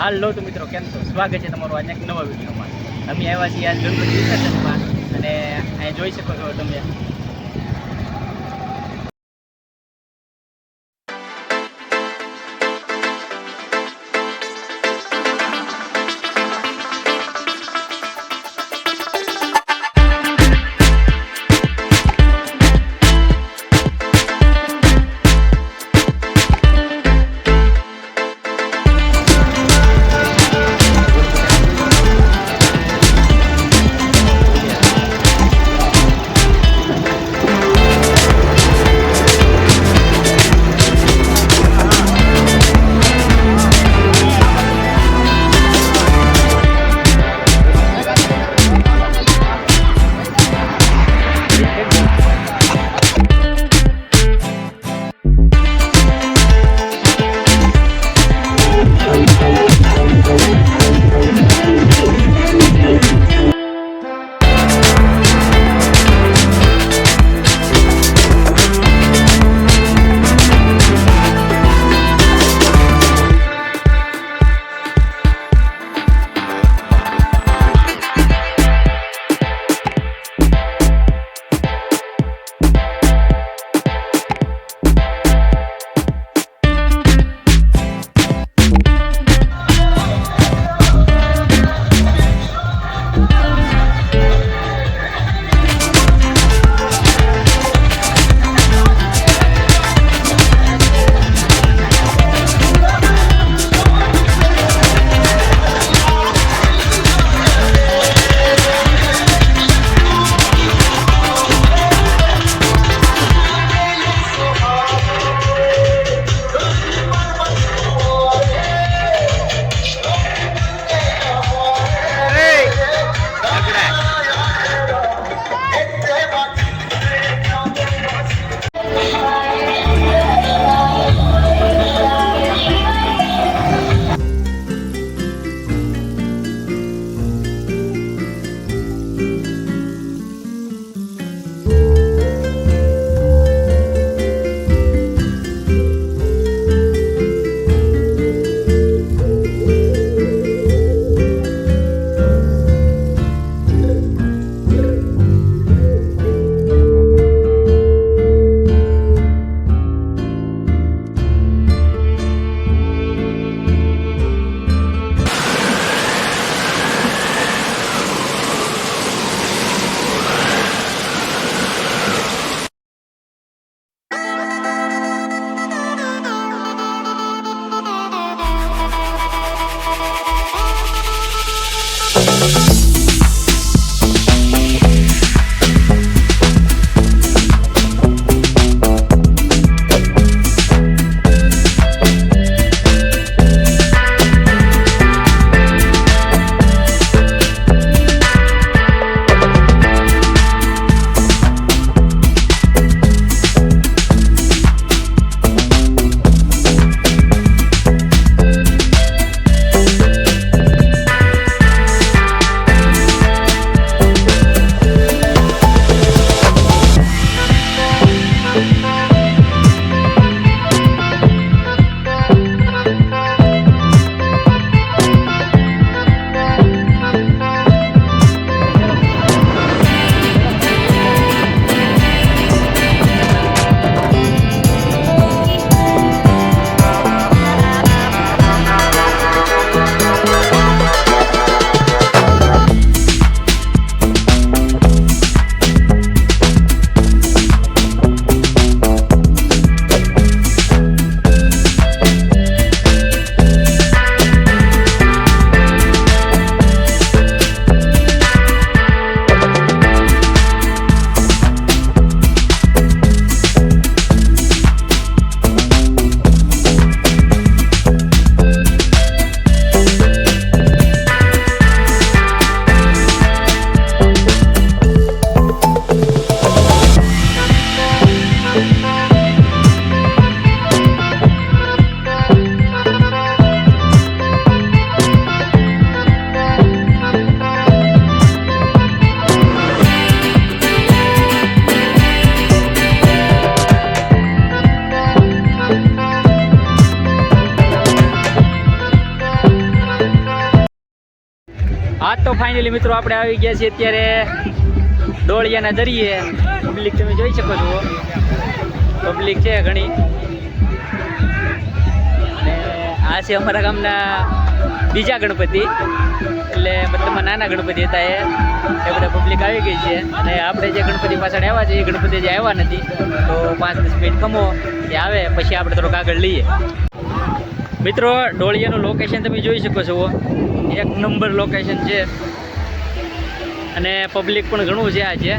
હાલો તો મિત્રો, કેમ છો? સ્વાગત છે તમારું આજના એક નવા વિડીયોમાં. અમે આવ્યા છીએ આજ ગણપતિ વિસર્જનમાં અને અહીંયા જોઈ શકો છો તમે હા તો ફાઇનલી મિત્રો આપણે આવી ગયા છીએ અત્યારે ડોળિયાના દરિયે. પબ્લિક તમે જોઈ શકો છો, પબ્લિક છે ઘણી. અને આ છે અમારા ગામના બીજા ગણપતિ, એટલે મતલબ નાના ગણપતિ હતા એ બધા પબ્લિક આવી ગઈ છે. અને આપણે જે ગણપતિ પાછળ આવ્યા છે એ ગણપતિ જે આવ્યા નથી, તો 5-10 મિનિટ ખમો એ આવે પછી આપણે થોડોક આગળ લઈએ. મિત્રો ડોળિયાનું લોકેશન તમે જોઈ શકો છો, એક નંબર લોકેશન છે. અને પબ્લિક પણ ઘણું છે આજે.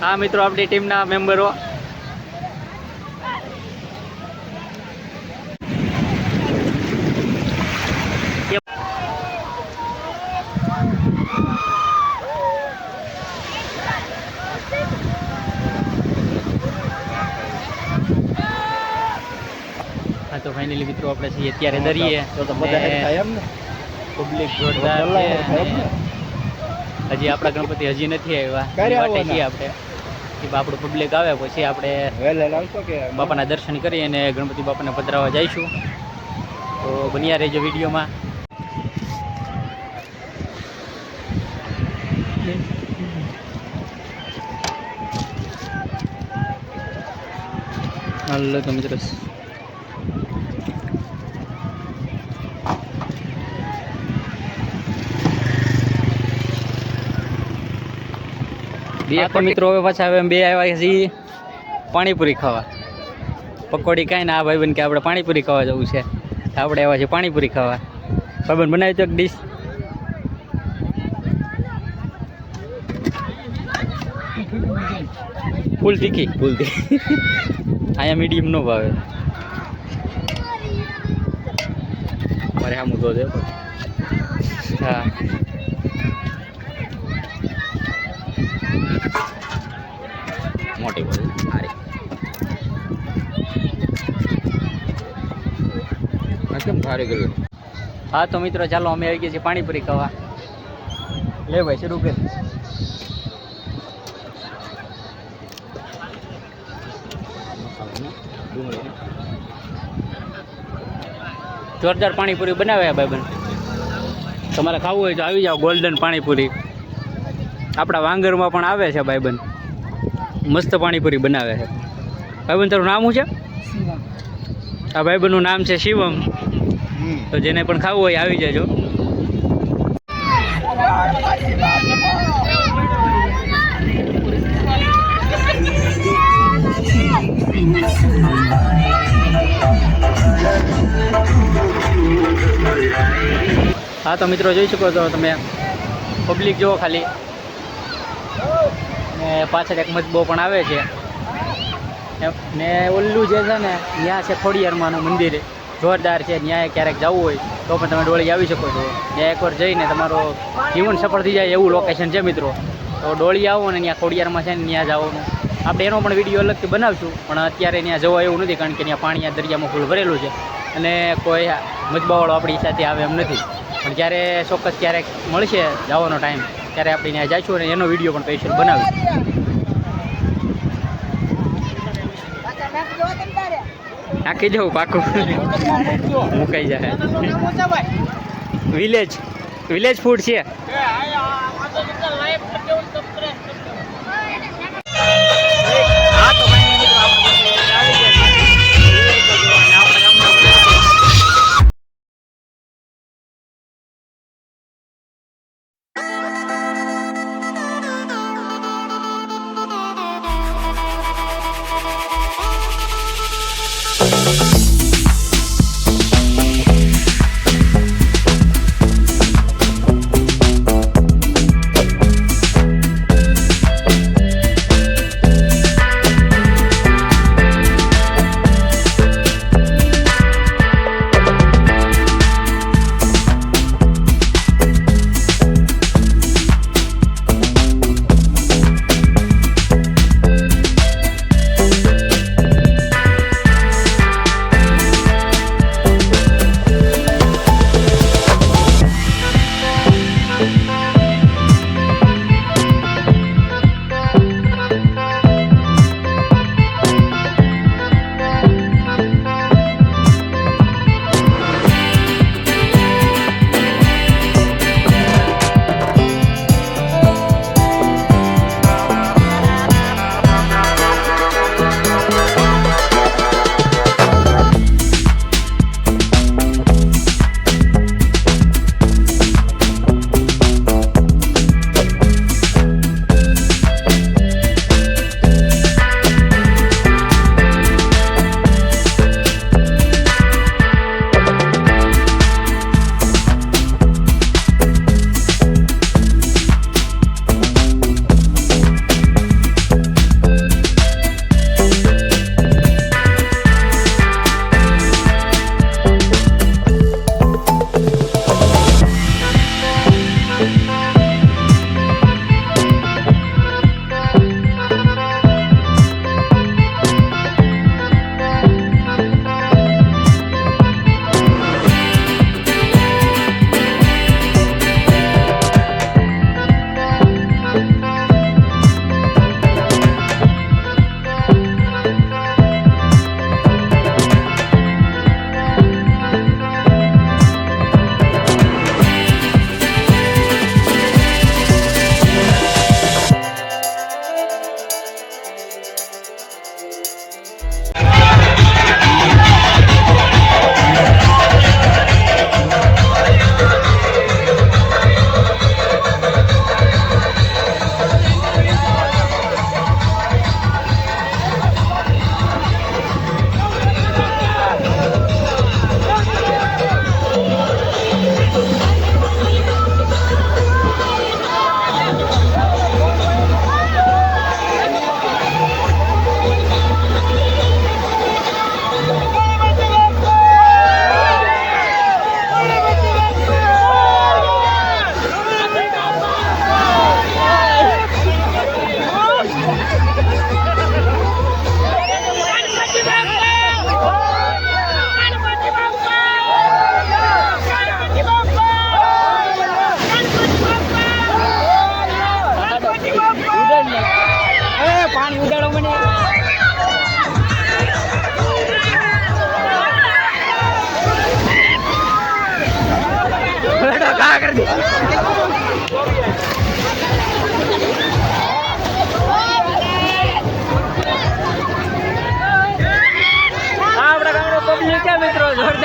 હા મિત્રો આપણી ટીમના મેમ્બરો. હા તો ફાઇનલી મિત્રો આપણે છીએ અત્યારે દરિયે. પબ્લિક જોરદાર છે. હજી આપણા ગણપતિ હજી નથી આવ્યા, માટે છીએ આપણે. આપણું પબ્લિક આવે પછી આપણે બાપાના દર્શન કરી અને ગણપતિ બાપાને પધરાવવા જઈશું. તો બન્યા રહેજો વિડીયોમાં. હાલો તો મિત્રો મિત્રો હવે પાછા હવે બે આવ્યા છીએ પાણીપુરી ખાવા. પકોડી કાંઈ ના, આ ભાઈબંધ કે આપણે પાણીપુરી ખાવા જવું છે. આપણે આવ્યા છીએ પાણીપુરી ખાવા. ભાઈબંધ બનાવી તો એક ડીશ. ફૂલ તીખી. અહીંયા મીડિયમ નો ભાવે. મારે આમ તો દે. હા મોટી બોલ સારી. કેમ સારી કર્યું. હા તો મિત્રો ચાલો અમે આવી ગયા છીએ પાણીપુરી ખાવા. લે ભાઈ શરૂ કર. જોરદાર પાણીપુરી બનાવ્યા ભાઈબંધ. તમારે ખાવું હોય તો આવી જાઓ. ગોલ્ડન પાણીપુરી આપણા વાંગરમાં પણ આવે છે ભાઈબંધ. મસ્ત પાણીપુરી બનાવે છે ભાઈબંધ. તારું નામ શું છે? આ ભાઈબંધનું નામ છે શિવમ. તો જેને પણ ખાવું હોય આવી જજો. હા તો મિત્રો જોઈ શકો છો તમે, પબ્લિક જુઓ ખાલી. ને પાછળ એક મજબો પણ આવે છે. ને ઓલું જે છે ને ત્યાં છે ખોડિયારમાંનું મંદિર, જોરદાર છે. ત્યાં ક્યારેક જવું હોય તો પણ તમે ડોળી આવી શકો છો. ત્યાં એકવાર જઈને તમારો જીવન સફળ થઈ જાય એવું લોકેશન છે મિત્રો. તો ડોળી આવો ને ત્યાં ખોડિયારમાં છે ને ત્યાં જવાનું. આપણે એનો પણ વિડીયો અલગથી બનાવશું, પણ અત્યારે ત્યાં જવા એવું નથી, કારણ કે ત્યાં પાણી આ દરિયામાં ફૂલ ભરેલું છે અને કોઈ મજબાવાળો આપણી સાથે આવે એમ નથી. પણ જ્યારે ચોક્કસ ક્યારેક મળશે જવાનો ટાઈમ, ત્યારે આપણે ત્યાં જઈશું અને એનો વિડીયો પણ સ્પેશિયલ બનાવીશું. નાખી દઉં પાકું, મુકાઈ જાય. વિલેજ ફૂડ છે.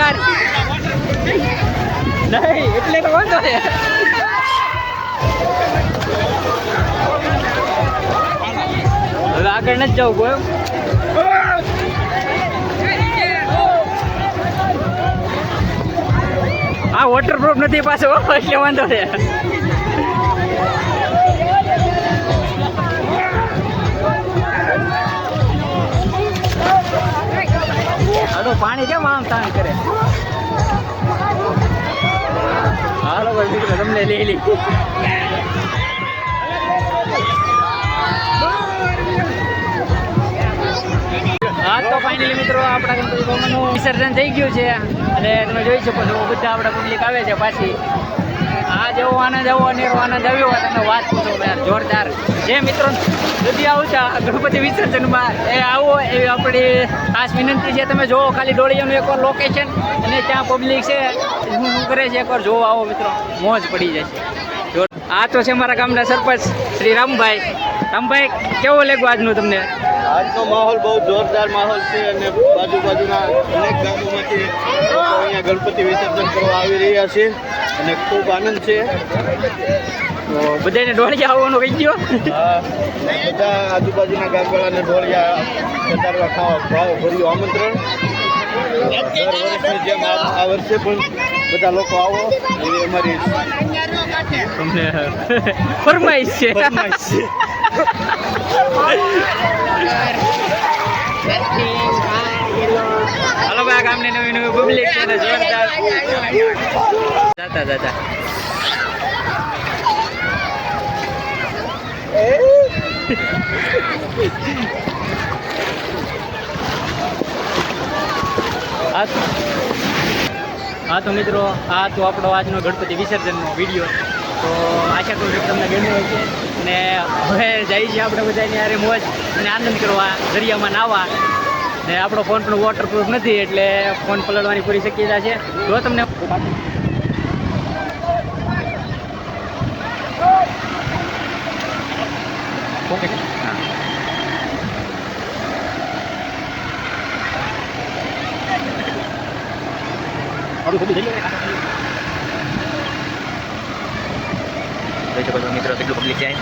જોરદાર નહીં એટલે તો વાંધો છે. હવે આગળ નથી જવું કોઈ. હા વોટરપ્રૂફ નથી પાછો એટલે વાંધો છે. હાલો પાણી કેમ આમ તાણ કરે. હાલો ભાઈ મિત્રો તમને લઈ લી. હા તો ફાઇનલી મિત્રો આપણા ગણપતિ ભવનનું વિસર્જન થઈ ગયું છે અને તમે જોઈ શકો છો બધા આપણા પબ્લિક આવે છે પાછી. આ જેવો આનંદ આવો અનેરો આનંદ આવ્યો હોય તમે વાત પૂછો યાર જોરદાર. જે મિત્રો નથી આવતા ગણપતિ વિસર્જનમાં એ આવો એવી આપણી ખાસ વિનંતી છે. તમે જોવો ખાલી ડોળિયાનું એકવાર લોકેશન અને ત્યાં પબ્લિક છે શું કરે છે એકવાર જોવો આવો મિત્રો મોજ પડી જશે. આ તો છે મારા ગામના સરપંચ શ્રી રામભાઈ. રામભાઈ કેવો લાગ્યો આજનું તમને? આજનો માહોલ બહુ જોરદાર માહોલ છે અને બાજુના અનેક ગામોમાંથી લોકો અહીંયા ગણપતિ વિસર્જન કરવા આવી રહ્યા છે અને ખૂબ આનંદ છે. તો બધાને ડોળિયા આવવાનું કહી ગયો. બધા આજુબાજુના ગામવાળાને ડોળિયા વધારવા ખાવા ભર્યું આમંત્રણ. દર વર્ષની જેમ આ વર્ષે પણ બધા લોકો આવો એવી અમારી તમને ફરમાઈશ છે. હાલો ભાઈ ગામની નવી નવી પબ્લિક છે ને જોરદાર જાતા હા તો મિત્રો આ તો આપણો આજનો ગણપતિ વિસર્જનનો વિડીયો. તો આશા કરું છું કે તમને ગમ્યું હોય છે અને હવે જઈએ છીએ આપણે બધાની યારે મોજ અને આનંદ કરવા દરિયામાં નાહવા. ને આપણો ફોન પણ વોટરપ્રૂફ નથી એટલે ફોન પલળવાની પૂરી શક્યતા છે. જો તમને મિત્રો કેટલું પબ્લિક જાય.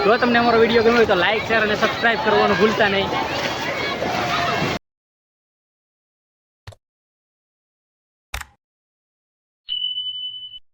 જો તમને અમારો વિડીયો ગમ્યો હોય તો લાઈક શેર અને સબસ્ક્રાઈબ કરવાનું ભૂલતા નહીં.